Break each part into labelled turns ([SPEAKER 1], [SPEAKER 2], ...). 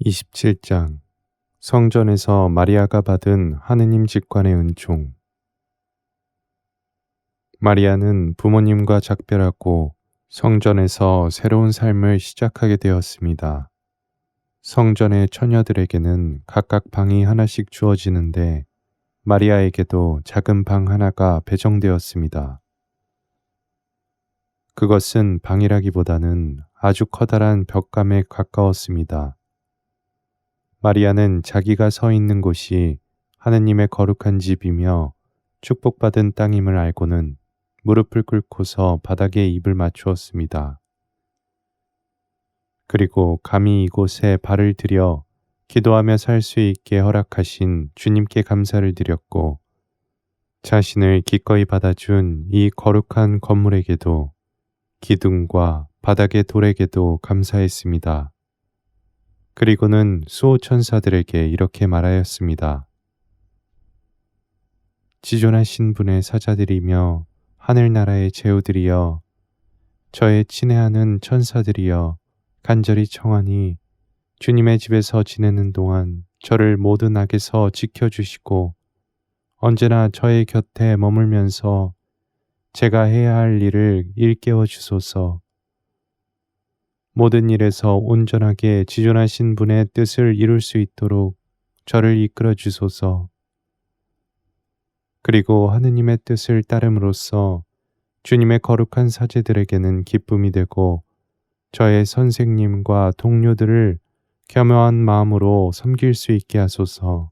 [SPEAKER 1] 27장 성전에서 마리아가 받은 하느님 직관의 은총. 마리아는 부모님과 작별하고 성전에서 새로운 삶을 시작하게 되었습니다. 성전의 처녀들에게는 각각 방이 하나씩 주어지는데 마리아에게도 작은 방 하나가 배정되었습니다. 그것은 방이라기보다는 아주 커다란 벽감에 가까웠습니다. 마리아는 자기가 서 있는 곳이 하느님의 거룩한 집이며 축복받은 땅임을 알고는 무릎을 꿇고서 바닥에 입을 맞추었습니다. 그리고 감히 이곳에 발을 들여 기도하며 살 수 있게 허락하신 주님께 감사를 드렸고, 자신을 기꺼이 받아준 이 거룩한 건물에게도 기둥과 바닥의 돌에게도 감사했습니다. 그리고는 수호천사들에게 이렇게 말하였습니다. 지존하신 분의 사자들이며 하늘나라의 제후들이여, 저의 친애하는 천사들이여, 간절히 청하니 주님의 집에서 지내는 동안 저를 모든 악에서 지켜주시고 언제나 저의 곁에 머물면서 제가 해야 할 일을 일깨워 주소서. 모든 일에서 온전하게 지존하신 분의 뜻을 이룰 수 있도록 저를 이끌어 주소서. 그리고 하느님의 뜻을 따름으로써 주님의 거룩한 사제들에게는 기쁨이 되고 저의 선생님과 동료들을 겸허한 마음으로 섬길 수 있게 하소서.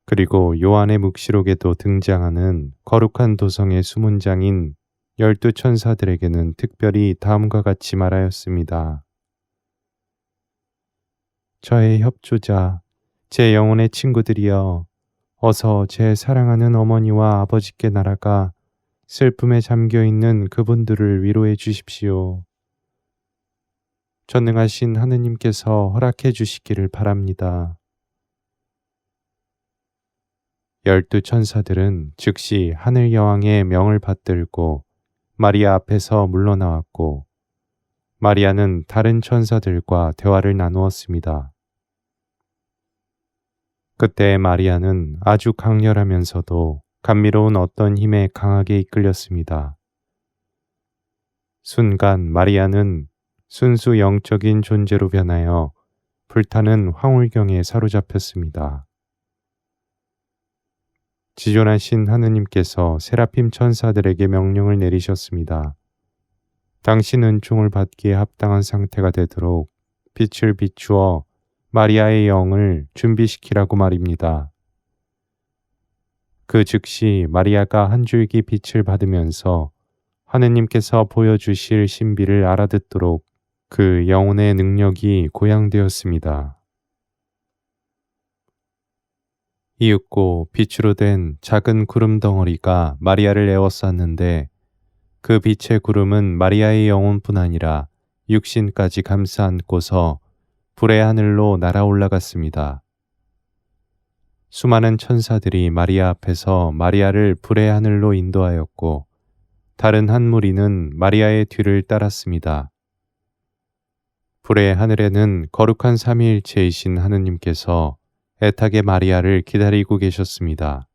[SPEAKER 1] 그리고 요한의 묵시록에도 등장하는 거룩한 도성의 수문장인 12천사들에게는 특별히 다음과 같이 말하였습니다. 저의 협조자, 제 영혼의 친구들이여, 어서 제 사랑하는 어머니와 아버지께 날아가 슬픔에 잠겨있는 그분들을 위로해 주십시오. 전능하신 하느님께서 허락해 주시기를 바랍니다. 12천사들은 즉시 하늘 여왕의 명을 받들고 마리아 앞에서 물러나왔고, 마리아는 다른 천사들과 대화를 나누었습니다. 그때 마리아는 아주 강렬하면서도 감미로운 어떤 힘에 강하게 이끌렸습니다. 순간 마리아는 순수 영적인 존재로 변하여 불타는 황홀경에 사로잡혔습니다. 지존하신 하느님께서 세라핌 천사들에게 명령을 내리셨습니다. 당신 은총을 받기에 합당한 상태가 되도록 빛을 비추어 마리아의 영을 준비시키라고 말입니다. 그 즉시 마리아가 한 줄기 빛을 받으면서 하느님께서 보여주실 신비를 알아듣도록 그 영혼의 능력이 고양되었습니다. 이윽고 빛으로 된 작은 구름 덩어리가 마리아를 에워쌌는데, 그 빛의 구름은 마리아의 영혼뿐 아니라 육신까지 감싸 안고서 불의 하늘로 날아 올라갔습니다. 수많은 천사들이 마리아 앞에서 마리아를 불의 하늘로 인도하였고, 다른 한 무리는 마리아의 뒤를 따랐습니다. 불의 하늘에는 거룩한 삼위일체이신 하느님께서 애타게 마리아를 기다리고 계셨습니다.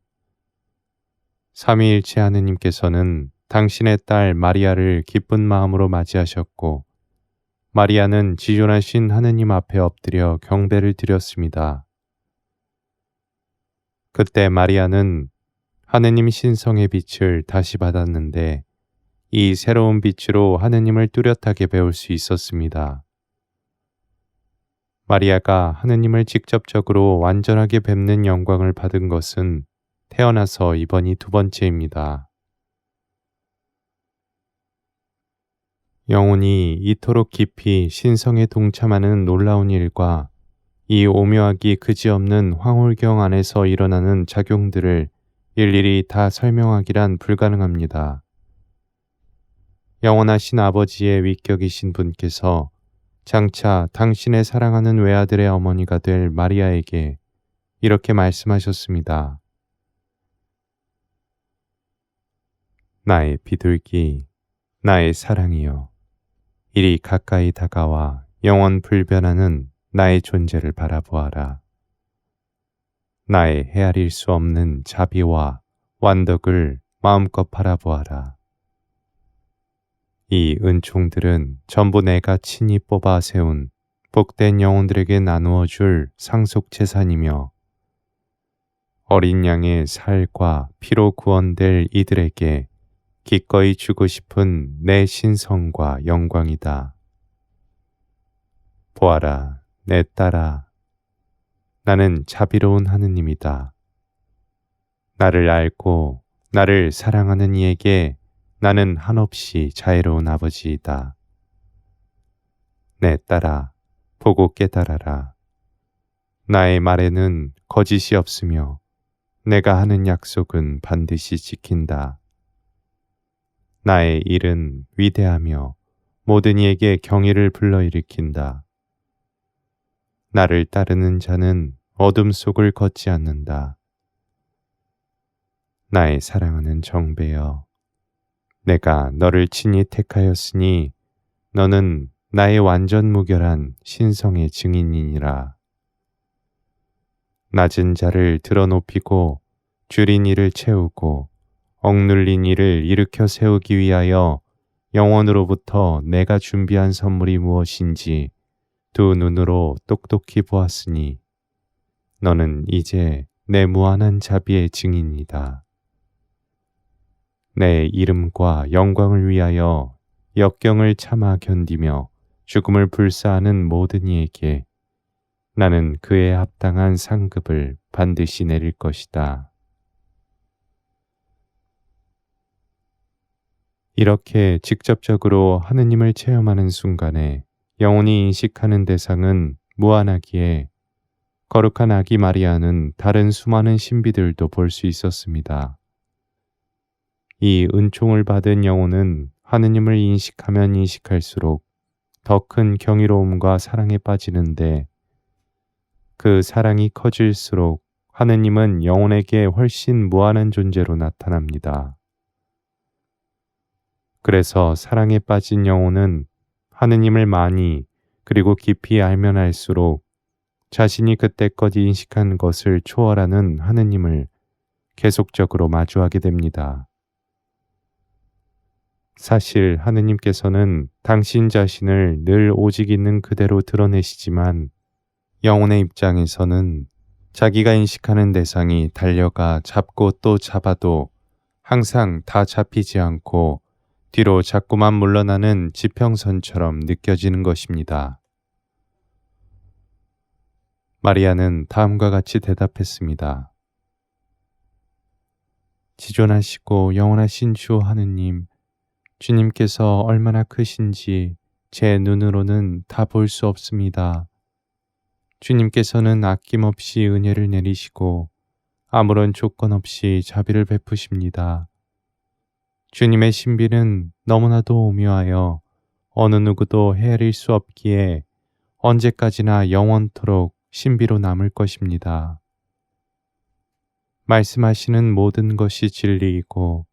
[SPEAKER 1] 삼위일체 하느님께서는 당신의 딸 마리아를 기쁜 마음으로 맞이하셨고, 마리아는 지존하신 하느님 앞에 엎드려 경배를 드렸습니다. 그때 마리아는 하느님 신성의 빛을 다시 받았는데, 이 새로운 빛으로 하느님을 뚜렷하게 배울 수 있었습니다. 마리아가 하느님을 직접적으로 완전하게 뵙는 영광을 받은 것은 태어나서 이번이 두 번째입니다. 영혼이 이토록 깊이 신성에 동참하는 놀라운 일과 이 오묘하기 그지없는 황홀경 안에서 일어나는 작용들을 일일이 다 설명하기란 불가능합니다. 영원하신 아버지의 위격이신 분께서 장차 당신의 사랑하는 외아들의 어머니가 될 마리아에게 이렇게 말씀하셨습니다. 나의 비둘기, 나의 사랑이여, 이리 가까이 다가와 영원 불변하는 나의 존재를 바라보아라. 나의 헤아릴 수 없는 자비와 완덕을 마음껏 바라보아라. 이 은총들은 전부 내가 친히 뽑아 세운 복된 영혼들에게 나누어 줄 상속 재산이며 어린 양의 살과 피로 구원될 이들에게 기꺼이 주고 싶은 내 신성과 영광이다. 보아라, 내 딸아. 나는 자비로운 하느님이다. 나를 알고 나를 사랑하는 이에게 나는 한없이 자애로운 아버지이다. 내 딸아, 보고 깨달아라. 나의 말에는 거짓이 없으며 내가 하는 약속은 반드시 지킨다. 나의 일은 위대하며 모든 이에게 경의를 불러일으킨다. 나를 따르는 자는 어둠 속을 걷지 않는다. 나의 사랑하는 정배여, 내가 너를 친히 택하였으니 너는 나의 완전 무결한 신성의 증인이니라. 낮은 자를 들어높이고 줄인 이를 채우고 억눌린 이를 일으켜 세우기 위하여 영원으로부터 내가 준비한 선물이 무엇인지 두 눈으로 똑똑히 보았으니 너는 이제 내 무한한 자비의 증인이다. 내 이름과 영광을 위하여 역경을 참아 견디며 죽음을 불사하는 모든 이에게 나는 그에 합당한 상급을 반드시 내릴 것이다. 이렇게 직접적으로 하느님을 체험하는 순간에 영혼이 인식하는 대상은 무한하기에 거룩한 아기 마리아는 다른 수많은 신비들도 볼 수 있었습니다. 이 은총을 받은 영혼은 하느님을 인식하면 인식할수록 더 큰 경이로움과 사랑에 빠지는데 그 사랑이 커질수록 하느님은 영혼에게 훨씬 무한한 존재로 나타납니다. 그래서 사랑에 빠진 영혼은 하느님을 많이 그리고 깊이 알면 알수록 자신이 그때껏 인식한 것을 초월하는 하느님을 계속적으로 마주하게 됩니다. 사실 하느님께서는 당신 자신을 늘 오직 있는 그대로 드러내시지만 영혼의 입장에서는 자기가 인식하는 대상이 달려가 잡고 또 잡아도 항상 다 잡히지 않고 뒤로 자꾸만 물러나는 지평선처럼 느껴지는 것입니다. 마리아는 다음과 같이 대답했습니다. 지존하시고 영원하신 주 하느님, 주님께서 얼마나 크신지 제 눈으로는 다 볼 수 없습니다. 주님께서는 아낌없이 은혜를 내리시고 아무런 조건 없이 자비를 베푸십니다. 주님의 신비는 너무나도 오묘하여 어느 누구도 헤아릴 수 없기에 언제까지나 영원토록 신비로 남을 것입니다. 말씀하시는 모든 것이 진리이고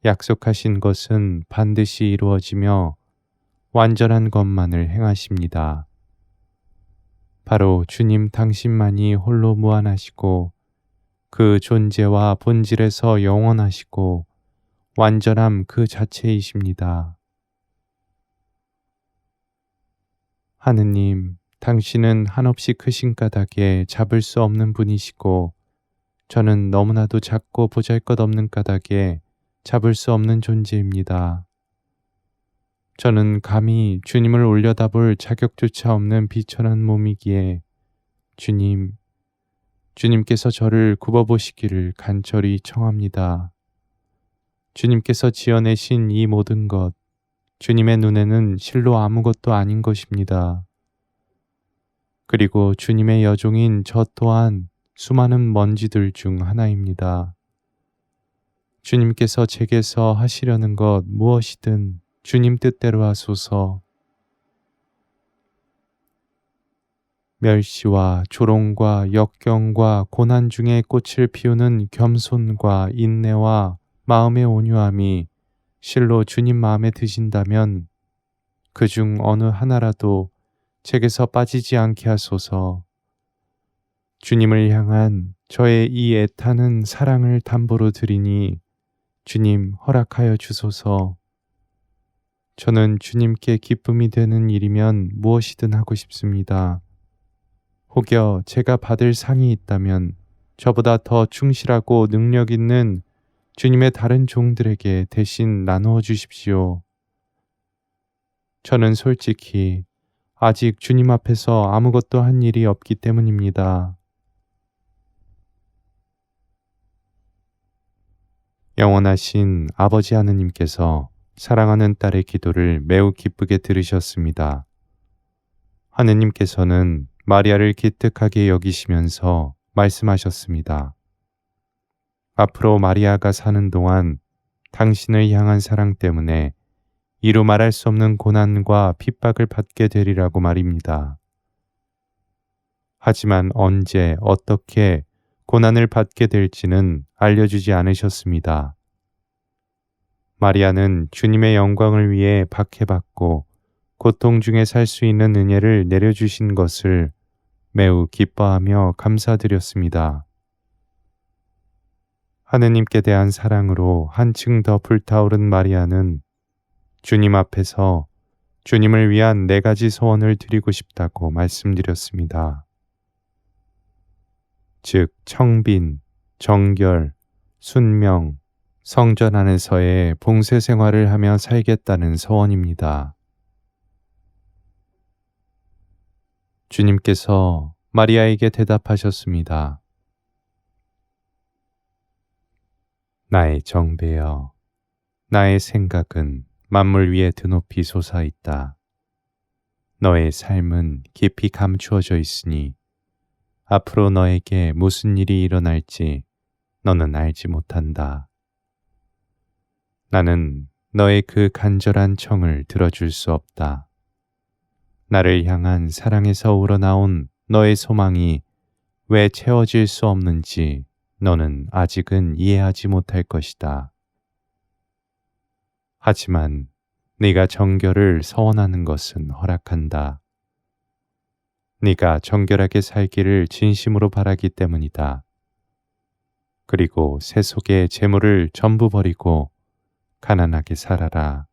[SPEAKER 1] 약속하신 것은 반드시 이루어지며 완전한 것만을 행하십니다. 바로 주님 당신만이 홀로 무한하시고 그 존재와 본질에서 영원하시고 완전함 그 자체이십니다. 하느님, 당신은 한없이 크신 까닭에 잡을 수 없는 분이시고 저는 너무나도 작고 보잘것없는 까닭에 잡을 수 없는 존재입니다. 저는 감히 주님을 올려다볼 자격조차 없는 비천한 몸이기에 주님께서 저를 굽어보시기를 간절히 청합니다. 주님께서 지어내신 이 모든 것, 주님의 눈에는 실로 아무것도 아닌 것입니다. 그리고 주님의 여종인 저 또한 수많은 먼지들 중 하나입니다. 주님께서 제게서 하시려는 것 무엇이든 주님 뜻대로 하소서. 멸시와 조롱과 역경과 고난 중에 꽃을 피우는 겸손과 인내와 마음의 온유함이 실로 주님 마음에 드신다면 그중 어느 하나라도 제게서 빠지지 않게 하소서. 주님을 향한 저의 이 애타는 사랑을 담보로 드리니 주님 허락하여 주소서. 저는 주님께 기쁨이 되는 일이면 무엇이든 하고 싶습니다. 혹여 제가 받을 상이 있다면 저보다 더 충실하고 능력 있는 주님의 다른 종들에게 대신 나누어 주십시오. 저는 솔직히 아직 주님 앞에서 아무것도 한 일이 없기 때문입니다. 영원하신 아버지 하느님께서 사랑하는 딸의 기도를 매우 기쁘게 들으셨습니다. 하느님께서는 마리아를 기특하게 여기시면서 말씀하셨습니다. 앞으로 마리아가 사는 동안 당신을 향한 사랑 때문에 이루 말할 수 없는 고난과 핍박을 받게 되리라고 말입니다. 하지만 언제 어떻게 고난을 받게 될지는 알려주지 않으셨습니다. 마리아는 주님의 영광을 위해 박해받고 고통 중에 살 수 있는 은혜를 내려주신 것을 매우 기뻐하며 감사드렸습니다. 하느님께 대한 사랑으로 한층 더 불타오른 마리아는 주님 앞에서 주님을 위한 4가지 소원을 드리고 싶다고 말씀드렸습니다. 즉 청빈, 정결, 순명, 성전 안에서의 봉쇄 생활을 하며 살겠다는 소원입니다. 주님께서 마리아에게 대답하셨습니다. 나의 정배여, 나의 생각은 만물 위에 드높이 솟아있다. 너의 삶은 깊이 감추어져 있으니 앞으로 너에게 무슨 일이 일어날지 너는 알지 못한다. 나는 너의 그 간절한 청을 들어줄 수 없다. 나를 향한 사랑에서 우러나온 너의 소망이 왜 채워질 수 없는지 너는 아직은 이해하지 못할 것이다. 하지만 네가 정결을 서원하는 것은 허락한다. 네가 정결하게 살기를 진심으로 바라기 때문이다. 그리고 세속의 재물을 전부 버리고 가난하게 살아라.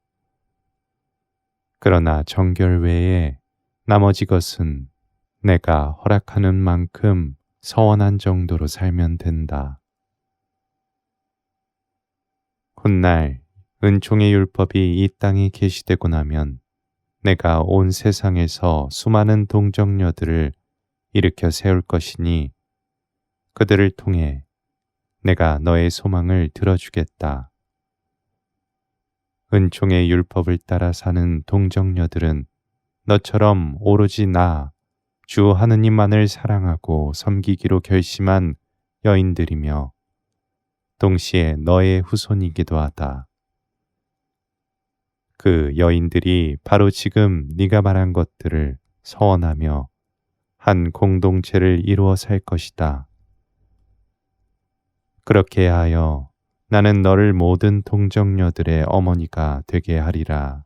[SPEAKER 1] 그러나 정결 외에 나머지 것은 내가 허락하는 만큼 서원한 정도로 살면 된다. 훗날 은총의 율법이 이 땅에 계시되고 나면 내가 온 세상에서 수많은 동정녀들을 일으켜 세울 것이니 그들을 통해 내가 너의 소망을 들어주겠다. 은총의 율법을 따라 사는 동정녀들은 너처럼 오로지 나, 주 하느님만을 사랑하고 섬기기로 결심한 여인들이며 동시에 너의 후손이기도 하다. 그 여인들이 바로 지금 네가 말한 것들을 서원하며 한 공동체를 이루어 살 것이다. 그렇게 하여 나는 너를 모든 동정녀들의 어머니가 되게 하리라.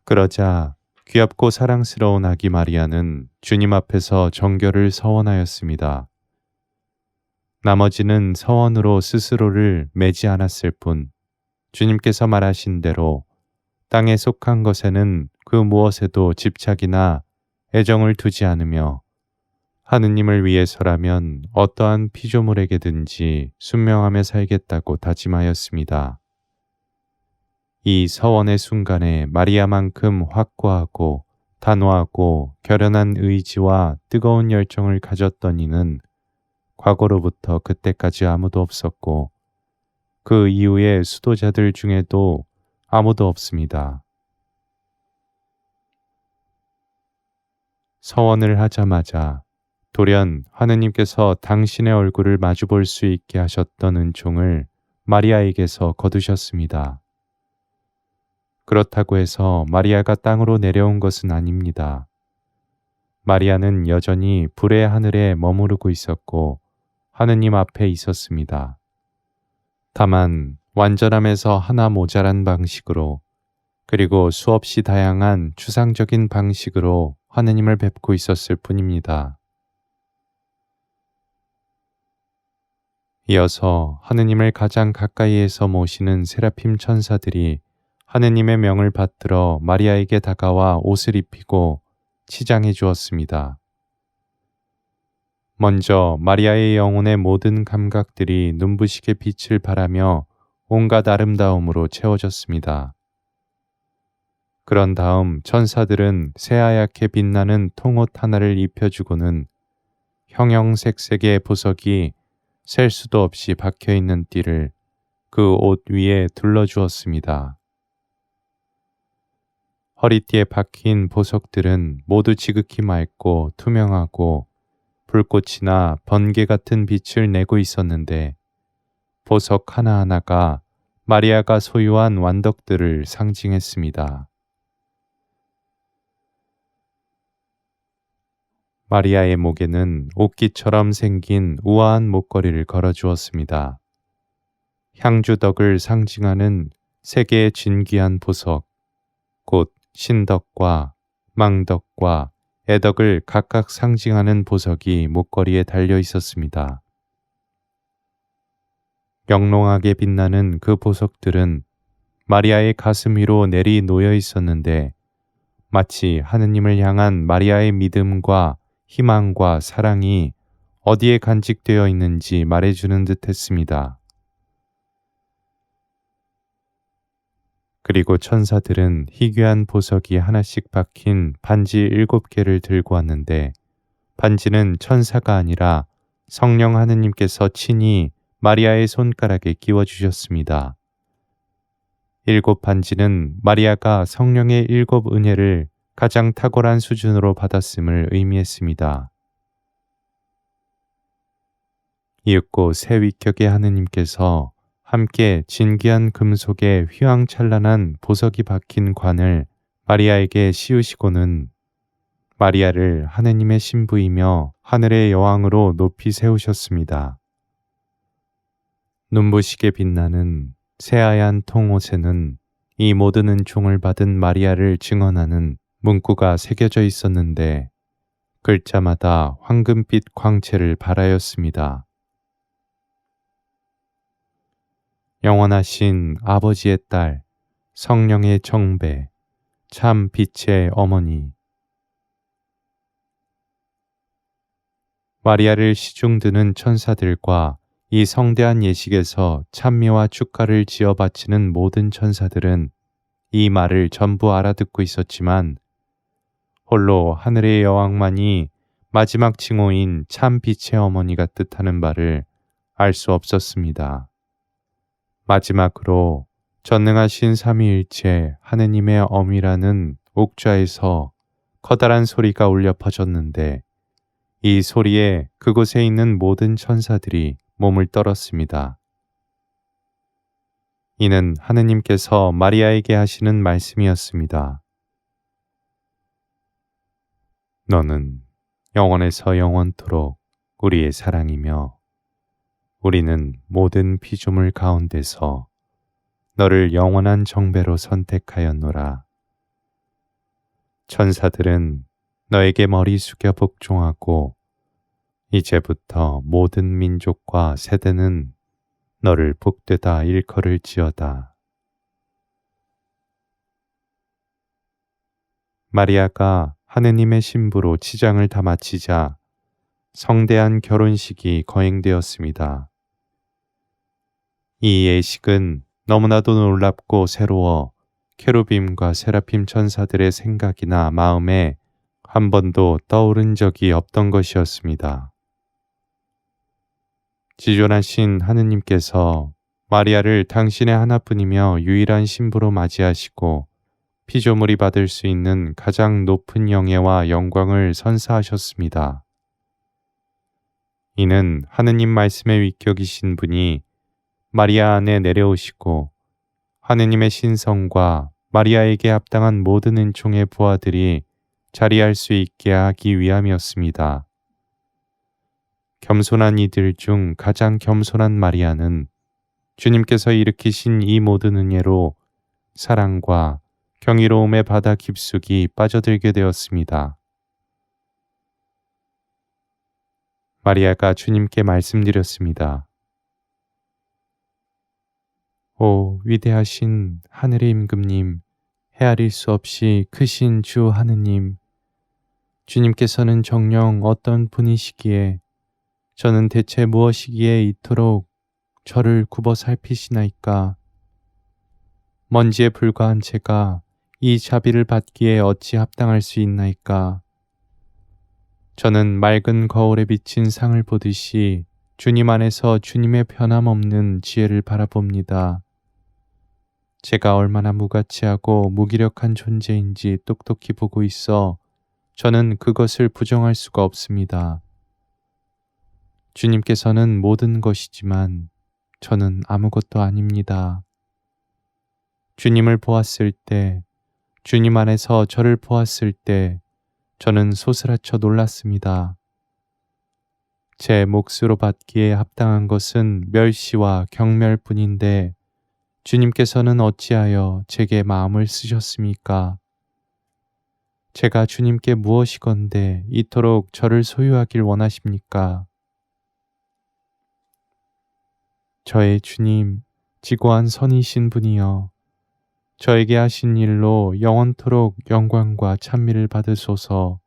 [SPEAKER 1] 그러자 귀엽고 사랑스러운 아기 마리아는 주님 앞에서 정결을 서원하였습니다. 나머지는 서원으로 스스로를 매지 않았을 뿐 주님께서 말하신 대로 땅에 속한 것에는 그 무엇에도 집착이나 애정을 두지 않으며 하느님을 위해서라면 어떠한 피조물에게든지 순명하며 살겠다고 다짐하였습니다. 이 서원의 순간에 마리아만큼 확고하고 단호하고 결연한 의지와 뜨거운 열정을 가졌던 이는 과거로부터 그때까지 아무도 없었고 그 이후의 수도자들 중에도 아무도 없습니다. 서원을 하자마자 돌연 하느님께서 당신의 얼굴을 마주볼 수 있게 하셨던 은총을 마리아에게서 거두셨습니다. 그렇다고 해서 마리아가 땅으로 내려온 것은 아닙니다. 마리아는 여전히 불의 하늘에 머무르고 있었고 하느님 앞에 있었습니다. 다만 완전함에서 하나 모자란 방식으로 그리고 수없이 다양한 추상적인 방식으로 하느님을 뵙고 있었을 뿐입니다. 이어서 하느님을 가장 가까이에서 모시는 세라핌 천사들이 하느님의 명을 받들어 마리아에게 다가와 옷을 입히고 치장해 주었습니다. 먼저 마리아의 영혼의 모든 감각들이 눈부시게 빛을 발하며 온갖 아름다움으로 채워졌습니다. 그런 다음 천사들은 새하얗게 빛나는 통옷 하나를 입혀주고는 형형색색의 보석이 셀 수도 없이 박혀있는 띠를 그 옷 위에 둘러주었습니다. 허리띠에 박힌 보석들은 모두 지극히 맑고 투명하고 불꽃이나 번개 같은 빛을 내고 있었는데 보석 하나하나가 마리아가 소유한 완덕들을 상징했습니다. 마리아의 목에는 옥기처럼 생긴 우아한 목걸이를 걸어주었습니다. 향주덕을 상징하는 세 개의 진귀한 보석, 곧 신덕과 망덕과 애덕을 각각 상징하는 보석이 목걸이에 달려 있었습니다. 영롱하게 빛나는 그 보석들은 마리아의 가슴 위로 내리 놓여 있었는데 마치 하느님을 향한 마리아의 믿음과 희망과 사랑이 어디에 간직되어 있는지 말해주는 듯 했습니다. 그리고 천사들은 희귀한 보석이 하나씩 박힌 반지 7개를 들고 왔는데 반지는 천사가 아니라 성령 하느님께서 친히 마리아의 손가락에 끼워주셨습니다. 7 반지는 마리아가 성령의 7 은혜를 가장 탁월한 수준으로 받았음을 의미했습니다. 이윽고 새 위격의 하느님께서 함께 진귀한 금속에 휘황찬란한 보석이 박힌 관을 마리아에게 씌우시고는 마리아를 하느님의 신부이며 하늘의 여왕으로 높이 세우셨습니다. 눈부시게 빛나는 새하얀 통옷에는 이 모든 은총을 받은 마리아를 증언하는 문구가 새겨져 있었는데 글자마다 황금빛 광채를 발하였습니다. 영원하신 아버지의 딸, 성령의 정배, 참 빛의 어머니. 마리아를 시중드는 천사들과 이 성대한 예식에서 찬미와 축가를 지어 바치는 모든 천사들은 이 말을 전부 알아듣고 있었지만 홀로 하늘의 여왕만이 마지막 칭호인 참 빛의 어머니가 뜻하는 바를 알 수 없었습니다. 마지막으로 전능하신 삼위일체 하느님의 어미라는 옥좌에서 커다란 소리가 울려 퍼졌는데 이 소리에 그곳에 있는 모든 천사들이 몸을 떨었습니다. 이는 하느님께서 마리아에게 하시는 말씀이었습니다. 너는 영원에서 영원토록 우리의 사랑이며 우리는 모든 피조물 가운데서 너를 영원한 정배로 선택하였노라. 천사들은 너에게 머리 숙여 복종하고 이제부터 모든 민족과 세대는 너를 복되다 일컬을지어다. 마리아가 하느님의 신부로 치장을 다 마치자 성대한 결혼식이 거행되었습니다. 이 예식은 너무나도 놀랍고 새로워 케루빔과 세라핌 천사들의 생각이나 마음에 한 번도 떠오른 적이 없던 것이었습니다. 지존하신 하느님께서 마리아를 당신의 하나뿐이며 유일한 신부로 맞이하시고 피조물이 받을 수 있는 가장 높은 영예와 영광을 선사하셨습니다. 이는 하느님 말씀의 위격이신 분이 마리아 안에 내려오시고 하느님의 신성과 마리아에게 합당한 모든 은총의 부하들이 자리할 수 있게 하기 위함이었습니다. 겸손한 이들 중 가장 겸손한 마리아는 주님께서 일으키신 이 모든 은혜로 사랑과 경이로움의 바다 깊숙이 빠져들게 되었습니다. 마리아가 주님께 말씀드렸습니다. 오 위대하신 하늘의 임금님, 헤아릴 수 없이 크신 주 하느님, 주님께서는 정녕 어떤 분이시기에 저는 대체 무엇이기에 이토록 저를 굽어 살피시나이까. 먼지에 불과한 제가 이 자비를 받기에 어찌 합당할 수 있나이까. 저는 맑은 거울에 비친 상을 보듯이 주님 안에서 주님의 변함없는 지혜를 바라봅니다. 제가 얼마나 무가치하고 무기력한 존재인지 똑똑히 보고 있어 저는 그것을 부정할 수가 없습니다. 주님께서는 모든 것이지만 저는 아무것도 아닙니다. 주님을 보았을 때, 주님 안에서 저를 보았을 때 저는 소스라쳐 놀랐습니다. 제 몫으로 받기에 합당한 것은 멸시와 경멸뿐인데 주님께서는 어찌하여 제게 마음을 쓰셨습니까? 제가 주님께 무엇이건데 이토록 저를 소유하길 원하십니까? 저의 주님, 지고한 선이신 분이여, 저에게 하신 일로 영원토록 영광과 찬미를 받으소서.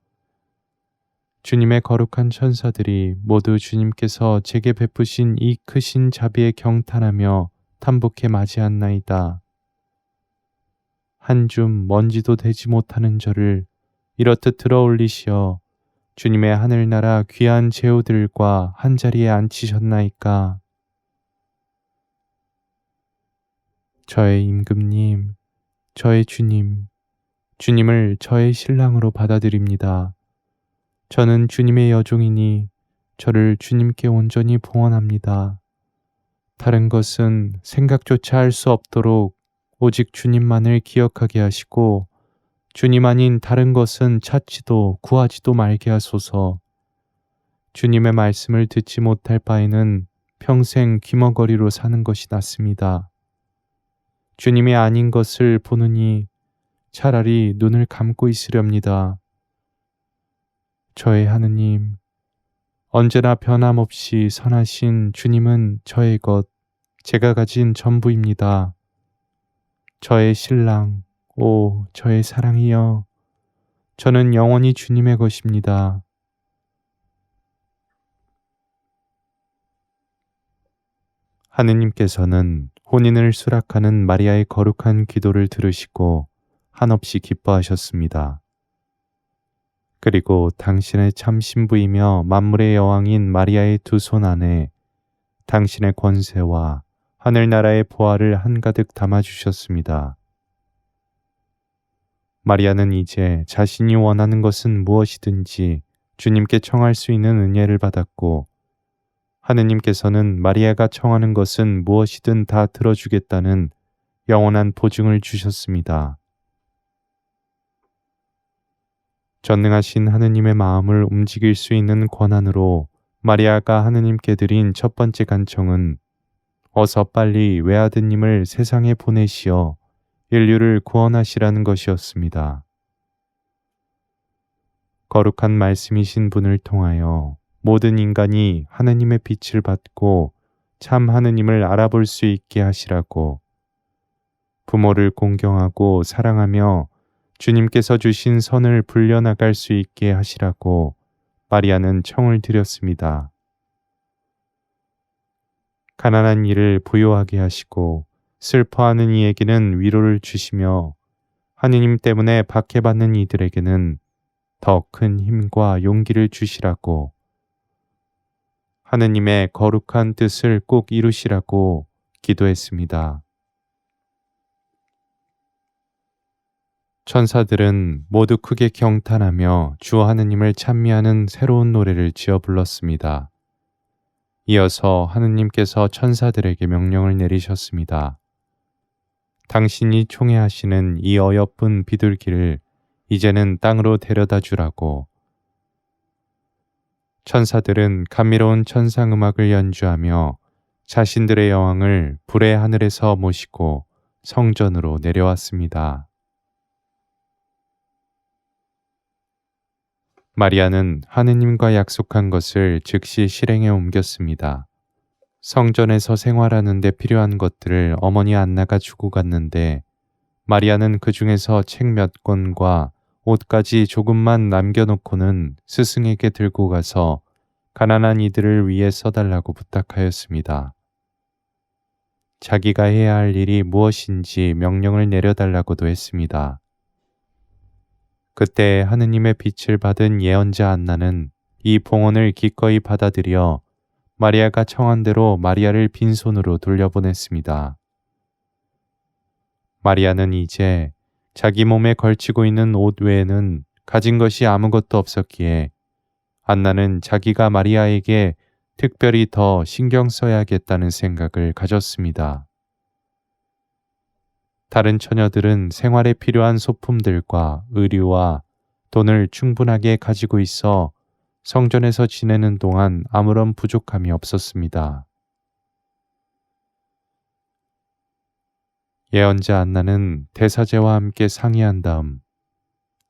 [SPEAKER 1] 주님의 거룩한 천사들이 모두 주님께서 제게 베푸신 이 크신 자비에 경탄하며 탄복해 맞이한나이다. 한 줌 먼지도 되지 못하는 저를 이렇듯 들어올리시어 주님의 하늘나라 귀한 제후들과 한자리에 앉히셨나이까. 저의 임금님, 저의 주님, 주님을 저의 신랑으로 받아들입니다. 저는 주님의 여종이니 저를 주님께 온전히 봉헌합니다. 다른 것은 생각조차 할 수 없도록 오직 주님만을 기억하게 하시고 주님 아닌 다른 것은 찾지도 구하지도 말게 하소서. 주님의 말씀을 듣지 못할 바에는 평생 귀머거리로 사는 것이 낫습니다. 주님이 아닌 것을 보느니 차라리 눈을 감고 있으렵니다. 저의 하느님, 언제나 변함없이 선하신 주님은 저의 것, 제가 가진 전부입니다. 저의 신랑, 오, 저의 사랑이여, 저는 영원히 주님의 것입니다. 하느님께서는 혼인을 수락하는 마리아의 거룩한 기도를 들으시고 한없이 기뻐하셨습니다. 그리고 당신의 참 신부이며 만물의 여왕인 마리아의 두 손 안에 당신의 권세와 하늘나라의 보화를 한가득 담아주셨습니다. 마리아는 이제 자신이 원하는 것은 무엇이든지 주님께 청할 수 있는 은혜를 받았고 하느님께서는 마리아가 청하는 것은 무엇이든 다 들어주겠다는 영원한 보증을 주셨습니다. 전능하신 하느님의 마음을 움직일 수 있는 권한으로 마리아가 하느님께 드린 첫 번째 간청은 어서 빨리 외아드님을 세상에 보내시어 인류를 구원하시라는 것이었습니다. 거룩한 말씀이신 분을 통하여 모든 인간이 하느님의 빛을 받고 참 하느님을 알아볼 수 있게 하시라고, 부모를 공경하고 사랑하며 주님께서 주신 선을 불려나갈 수 있게 하시라고 마리아는 청을 드렸습니다. 가난한 이를 부요하게 하시고 슬퍼하는 이에게는 위로를 주시며 하느님 때문에 박해받는 이들에게는 더 큰 힘과 용기를 주시라고, 하느님의 거룩한 뜻을 꼭 이루시라고 기도했습니다. 천사들은 모두 크게 경탄하며 주 하느님을 찬미하는 새로운 노래를 지어 불렀습니다. 이어서 하느님께서 천사들에게 명령을 내리셨습니다. 당신이 총애하시는 이 어여쁜 비둘기를 이제는 땅으로 데려다 주라고. 천사들은 감미로운 천상음악을 연주하며 자신들의 여왕을 불의 하늘에서 모시고 성전으로 내려왔습니다. 마리아는 하느님과 약속한 것을 즉시 실행에 옮겼습니다. 성전에서 생활하는 데 필요한 것들을 어머니 안나가 주고 갔는데 마리아는 그 중에서 책 몇 권과 옷까지 조금만 남겨놓고는 스승에게 들고 가서 가난한 이들을 위해 써달라고 부탁하였습니다. 자기가 해야 할 일이 무엇인지 명령을 내려달라고도 했습니다. 그때 하느님의 빛을 받은 예언자 안나는 이 봉헌을 기꺼이 받아들여 마리아가 청한 대로 마리아를 빈손으로 돌려보냈습니다. 마리아는 이제 자기 몸에 걸치고 있는 옷 외에는 가진 것이 아무것도 없었기에 안나는 자기가 마리아에게 특별히 더 신경 써야겠다는 생각을 가졌습니다. 다른 처녀들은 생활에 필요한 소품들과 의류와 돈을 충분하게 가지고 있어 성전에서 지내는 동안 아무런 부족함이 없었습니다. 예언자 안나는 대사제와 함께 상의한 다음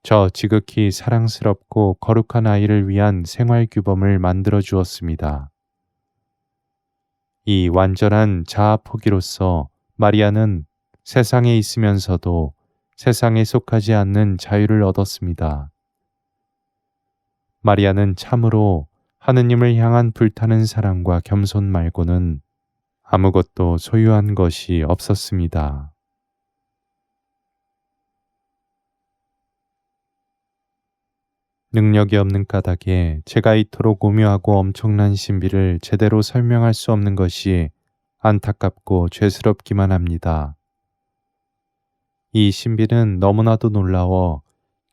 [SPEAKER 1] 저 지극히 사랑스럽고 거룩한 아이를 위한 생활 규범을 만들어 주었습니다. 이 완전한 자아 포기로서 마리아는 세상에 있으면서도 세상에 속하지 않는 자유를 얻었습니다. 마리아는 참으로 하느님을 향한 불타는 사랑과 겸손 말고는 아무것도 소유한 것이 없었습니다. 능력이 없는 까닭에 제가 이토록 오묘하고 엄청난 신비를 제대로 설명할 수 없는 것이 안타깝고 죄스럽기만 합니다. 이 신비는 너무나도 놀라워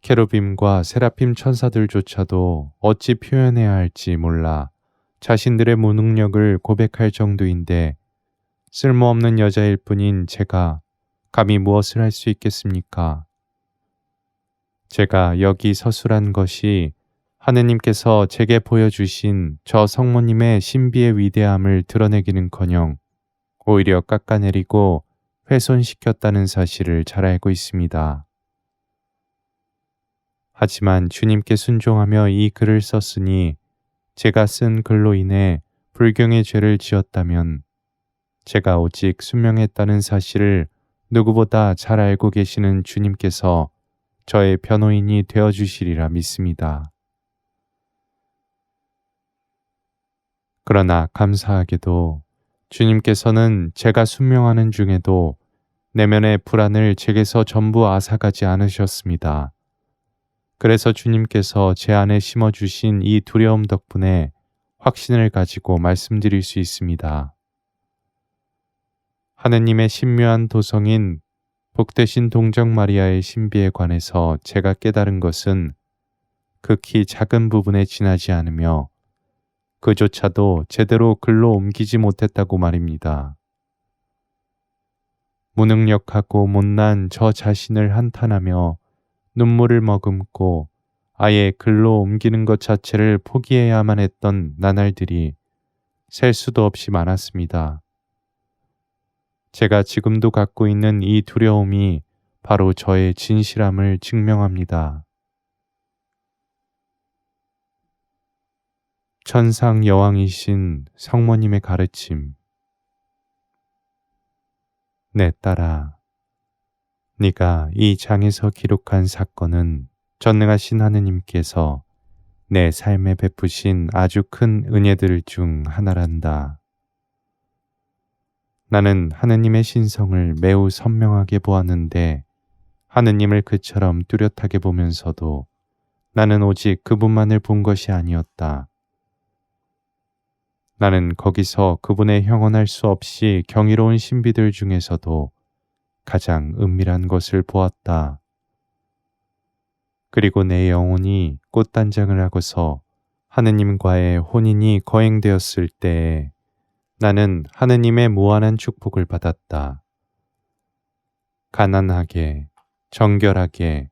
[SPEAKER 1] 케루빔과 세라핌 천사들조차도 어찌 표현해야 할지 몰라 자신들의 무능력을 고백할 정도인데 쓸모없는 여자일 뿐인 제가 감히 무엇을 할 수 있겠습니까? 제가 여기 서술한 것이 하느님께서 제게 보여주신 저 성모님의 신비의 위대함을 드러내기는커녕 오히려 깎아내리고 훼손시켰다는 사실을 잘 알고 있습니다. 하지만 주님께 순종하며 이 글을 썼으니 제가 쓴 글로 인해 불경의 죄를 지었다면 제가 오직 순명했다는 사실을 누구보다 잘 알고 계시는 주님께서 저의 변호인이 되어주시리라 믿습니다. 그러나 감사하게도 주님께서는 제가 순명하는 중에도 내면의 불안을 제게서 전부 앗아가지 않으셨습니다. 그래서 주님께서 제 안에 심어주신 이 두려움 덕분에 확신을 가지고 말씀드릴 수 있습니다. 하느님의 신묘한 도성인 복되신 동정 마리아의 신비에 관해서 제가 깨달은 것은 극히 작은 부분에 지나지 않으며 그조차도 제대로 글로 옮기지 못했다고 말입니다. 무능력하고 못난 저 자신을 한탄하며 눈물을 머금고 아예 글로 옮기는 것 자체를 포기해야만 했던 나날들이 셀 수도 없이 많았습니다. 제가 지금도 갖고 있는 이 두려움이 바로 저의 진실함을 증명합니다. 천상 여왕이신 성모님의 가르침. 내 딸아, 네가 이 장에서 기록한 사건은 전능하신 하느님께서 내 삶에 베푸신 아주 큰 은혜들 중 하나란다. 나는 하느님의 신성을 매우 선명하게 보았는데 하느님을 그처럼 뚜렷하게 보면서도 나는 오직 그분만을 본 것이 아니었다. 나는 거기서 그분의 형언할 수 없이 경이로운 신비들 중에서도 가장 은밀한 것을 보았다. 그리고 내 영혼이 꽃단장을 하고서 하느님과의 혼인이 거행되었을 때에 나는 하느님의 무한한 축복을 받았다. 가난하게, 정결하게,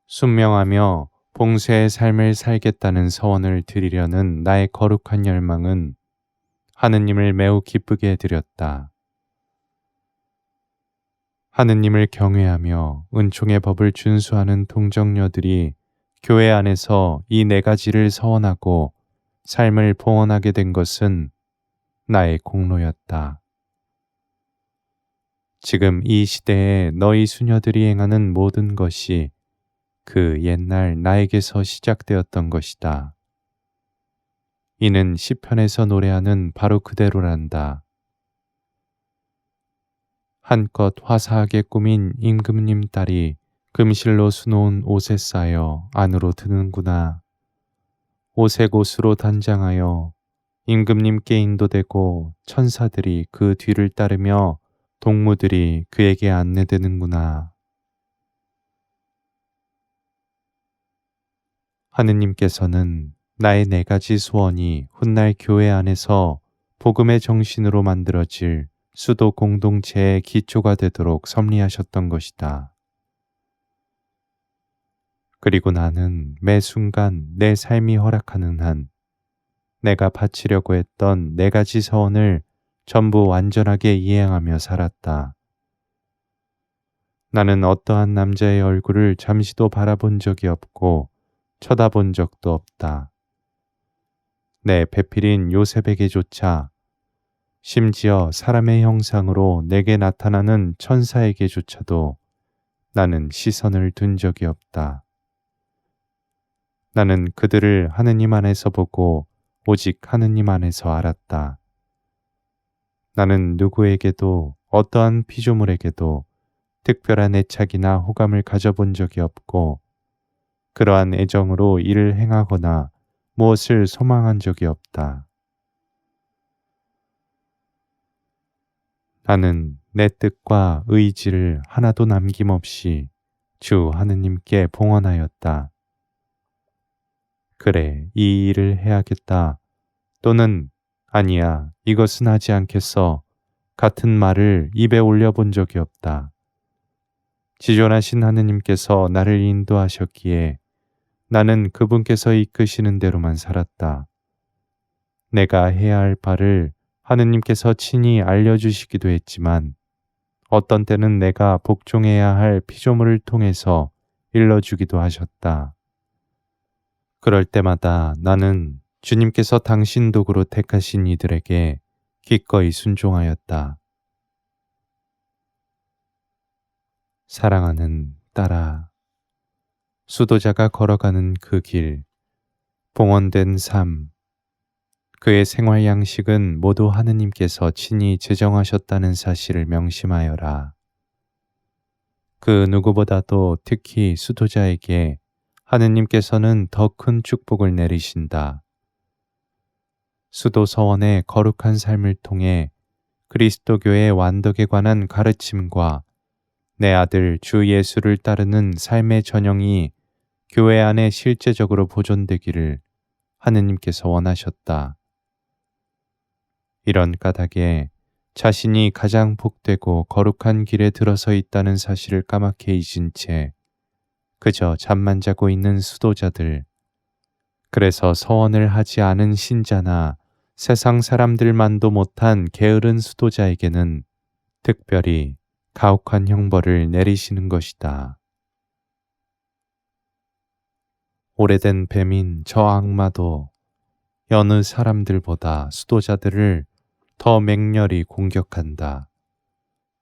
[SPEAKER 1] 순명하며 봉쇄의 삶을 살겠다는 서원을 드리려는 나의 거룩한 열망은 하느님을 매우 기쁘게 해드렸다. 하느님을 경외하며 은총의 법을 준수하는 동정녀들이 교회 안에서 이 네 가지를 서원하고 삶을 봉헌하게 된 것은 나의 공로였다. 지금 이 시대에 너희 수녀들이 행하는 모든 것이 그 옛날 나에게서 시작되었던 것이다. 이는 시편에서 노래하는 바로 그대로란다. 한껏 화사하게 꾸민 임금님 딸이 금실로 수놓은 옷에 쌓여 안으로 드는구나. 옷의 곳으로 단장하여 임금님께 인도되고 천사들이 그 뒤를 따르며 동무들이 그에게 안내되는구나. 하느님께서는 나의 네 가지 소원이 훗날 교회 안에서 복음의 정신으로 만들어질 수도 공동체의 기초가 되도록 섭리하셨던 것이다. 그리고 나는 매 순간 내 삶이 허락하는 한 내가 바치려고 했던 네 가지 서원을 전부 완전하게 이행하며 살았다. 나는 어떠한 남자의 얼굴을 잠시도 바라본 적이 없고 쳐다본 적도 없다. 내 배필인 요셉에게조차, 심지어 사람의 형상으로 내게 나타나는 천사에게조차도 나는 시선을 둔 적이 없다. 나는 그들을 하느님 안에서 보고 오직 하느님 안에서 알았다. 나는 누구에게도 어떠한 피조물에게도 특별한 애착이나 호감을 가져본 적이 없고 그러한 애정으로 일을 행하거나 무엇을 소망한 적이 없다. 나는 내 뜻과 의지를 하나도 남김없이 주 하느님께 봉헌하였다. 그래, 이 일을 해야겠다. 또는 아니야, 이것은 하지 않겠어. 같은 말을 입에 올려본 적이 없다. 지존하신 하느님께서 나를 인도하셨기에 나는 그분께서 이끄시는 대로만 살았다. 내가 해야 할 바를 하느님께서 친히 알려주시기도 했지만 어떤 때는 내가 복종해야 할 피조물을 통해서 일러주기도 하셨다. 그럴 때마다 나는 주님께서 당신 도구로 택하신 이들에게 기꺼이 순종하였다. 사랑하는 딸아, 수도자가 걸어가는 그 길, 봉헌된 삶, 그의 생활 양식은 모두 하느님께서 친히 제정하셨다는 사실을 명심하여라. 그 누구보다도 특히 수도자에게 하느님께서는 더 큰 축복을 내리신다. 수도 서원의 거룩한 삶을 통해 그리스도교의 완덕에 관한 가르침과 내 아들 주 예수를 따르는 삶의 전형이 교회 안에 실제적으로 보존되기를 하느님께서 원하셨다. 이런 까닭에 자신이 가장 복되고 거룩한 길에 들어서 있다는 사실을 까맣게 잊은 채 그저 잠만 자고 있는 수도자들, 그래서 서원을 하지 않은 신자나 세상 사람들만도 못한 게으른 수도자에게는 특별히 가혹한 형벌을 내리시는 것이다. 오래된 뱀인 저 악마도 여느 사람들보다 수도자들을 더 맹렬히 공격한다.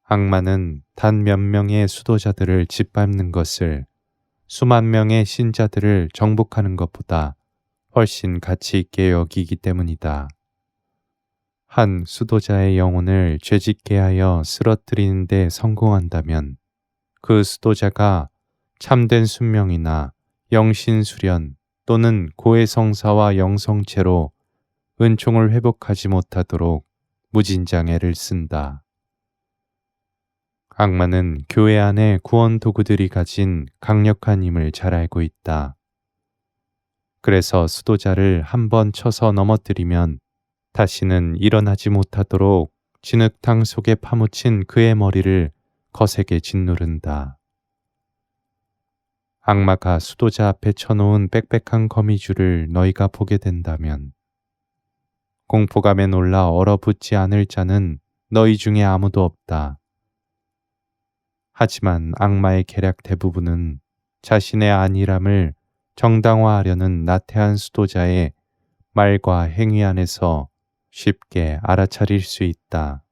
[SPEAKER 1] 악마는 단 몇 명의 수도자들을 짓밟는 것을 수만 명의 신자들을 정복하는 것보다 훨씬 가치 있게 여기기 때문이다. 한 수도자의 영혼을 죄짓게 하여 쓰러뜨리는 데 성공한다면 그 수도자가 참된 순명이나 영신수련 또는 고해성사와 영성체로 은총을 회복하지 못하도록 무진장 애를 쓴다. 악마는 교회 안에 구원 도구들이 가진 강력한 힘을 잘 알고 있다. 그래서 수도자를 한번 쳐서 넘어뜨리면 다시는 일어나지 못하도록 진흙탕 속에 파묻힌 그의 머리를 거세게 짓누른다. 악마가 수도자 앞에 쳐놓은 빽빽한 거미줄을 너희가 보게 된다면 공포감에 놀라 얼어붙지 않을 자는 너희 중에 아무도 없다. 하지만 악마의 계략 대부분은 자신의 안일함을 정당화하려는 나태한 수도자의 말과 행위 안에서 쉽게 알아차릴 수 있다.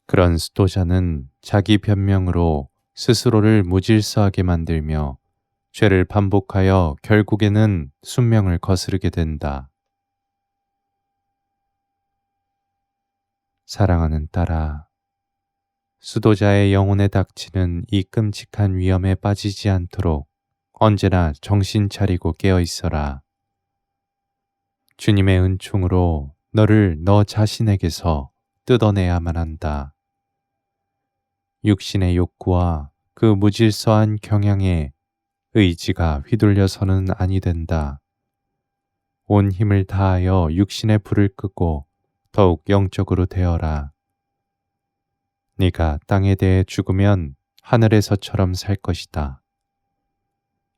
[SPEAKER 1] 그런 수도자는 자기 변명으로 스스로를 무질서하게 만들며 죄를 반복하여 결국에는 순명을 거스르게 된다. 사랑하는 딸아, 수도자의 영혼에 닥치는 이 끔찍한 위험에 빠지지 않도록 언제나 정신 차리고 깨어 있어라. 주님의 은총으로 너를 너 자신에게서 뜯어내야만 한다. 육신의 욕구와 그 무질서한 경향에 의지가 휘둘려서는 아니 된다. 온 힘을 다하여 육신의 불을 끄고 더욱 영적으로 되어라. 네가 땅에 대해 죽으면 하늘에서처럼 살 것이다.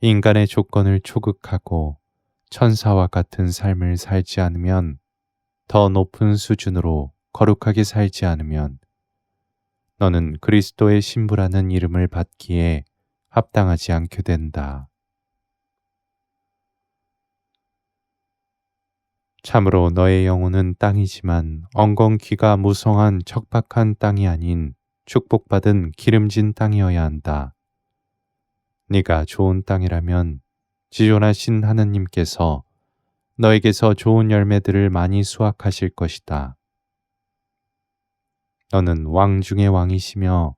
[SPEAKER 1] 인간의 조건을 초극하고 천사와 같은 삶을 살지 않으면, 더 높은 수준으로 거룩하게 살지 않으면 너는 그리스도의 신부라는 이름을 받기에 합당하지 않게 된다. 참으로 너의 영혼은 땅이지만 엉겅퀴가 무성한 척박한 땅이 아닌 축복받은 기름진 땅이어야 한다. 네가 좋은 땅이라면 지존하신 하느님께서 너에게서 좋은 열매들을 많이 수확하실 것이다. 너는 왕 중의 왕이시며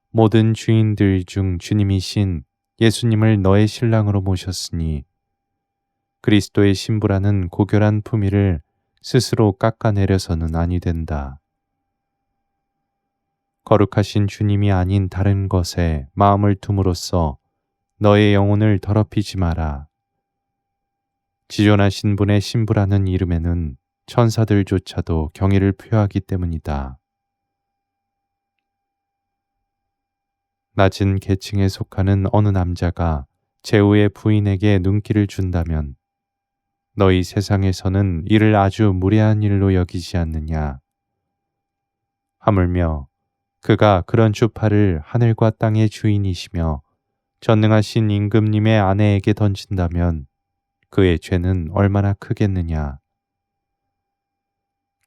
[SPEAKER 1] 모든 주인들 중 주님이신 예수님을 너의 신랑으로 모셨으니 그리스도의 신부라는 고결한 품위를 스스로 깎아내려서는 아니 된다. 거룩하신 주님이 아닌 다른 것에 마음을 둠으로써 너의 영혼을 더럽히지 마라. 지존하신 분의 신부라는 이름에는 천사들조차도 경의를 표하기 때문이다. 낮은 계층에 속하는 어느 남자가 제후의 부인에게 눈길을 준다면 너희 세상에서는 이를 아주 무례한 일로 여기지 않느냐. 하물며 그가 그런 주파를 하늘과 땅의 주인이시며 전능하신 임금님의 아내에게 던진다면 그의 죄는 얼마나 크겠느냐.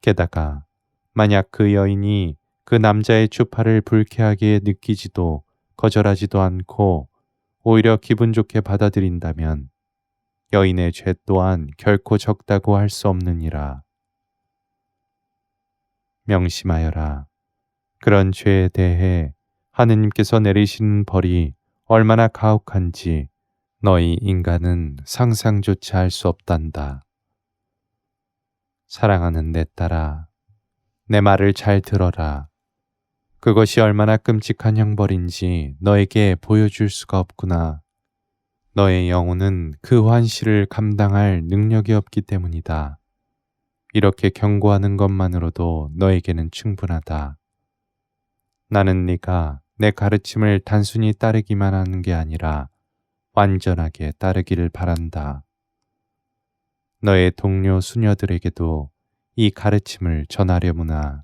[SPEAKER 1] 게다가 만약 그 여인이 그 남자의 주파를 불쾌하게 느끼지도 거절하지도 않고 오히려 기분 좋게 받아들인다면 여인의 죄 또한 결코 적다고 할 수 없느니라. 명심하여라. 그런 죄에 대해 하느님께서 내리시는 벌이 얼마나 가혹한지 너희 인간은 상상조차 할 수 없단다. 사랑하는 내 딸아, 내 말을 잘 들어라. 그것이 얼마나 끔찍한 형벌인지 너에게 보여줄 수가 없구나. 너의 영혼은 그 환시를 감당할 능력이 없기 때문이다. 이렇게 경고하는 것만으로도 너에게는 충분하다. 나는 네가 내 가르침을 단순히 따르기만 하는 게 아니라 완전하게 따르기를 바란다. 너의 동료 수녀들에게도 이 가르침을 전하려무나.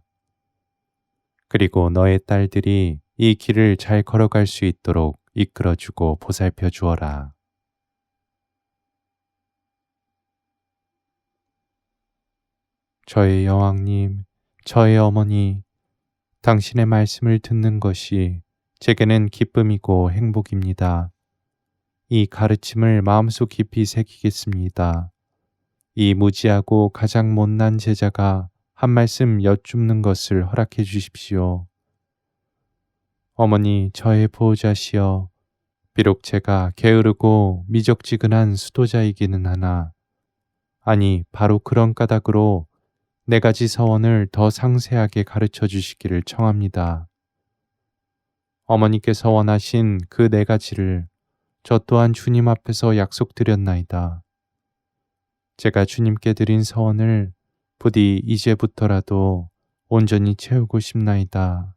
[SPEAKER 1] 그리고 너의 딸들이 이 길을 잘 걸어갈 수 있도록 이끌어주고 보살펴 주어라. 저의 여왕님, 저의 어머니, 당신의 말씀을 듣는 것이 제게는 기쁨이고 행복입니다. 이 가르침을 마음속 깊이 새기겠습니다. 이 무지하고 가장 못난 제자가 한 말씀 여쭙는 것을 허락해 주십시오. 어머니, 저의 보호자시여, 비록 제가 게으르고 미적지근한 수도자이기는 하나, 아니 바로 그런 까닭으로 네 가지 서원을 더 상세하게 가르쳐 주시기를 청합니다. 어머니께서 원하신 그 네 가지를 저 또한 주님 앞에서 약속드렸나이다. 제가 주님께 드린 서원을 부디 이제부터라도 온전히 채우고 싶나이다.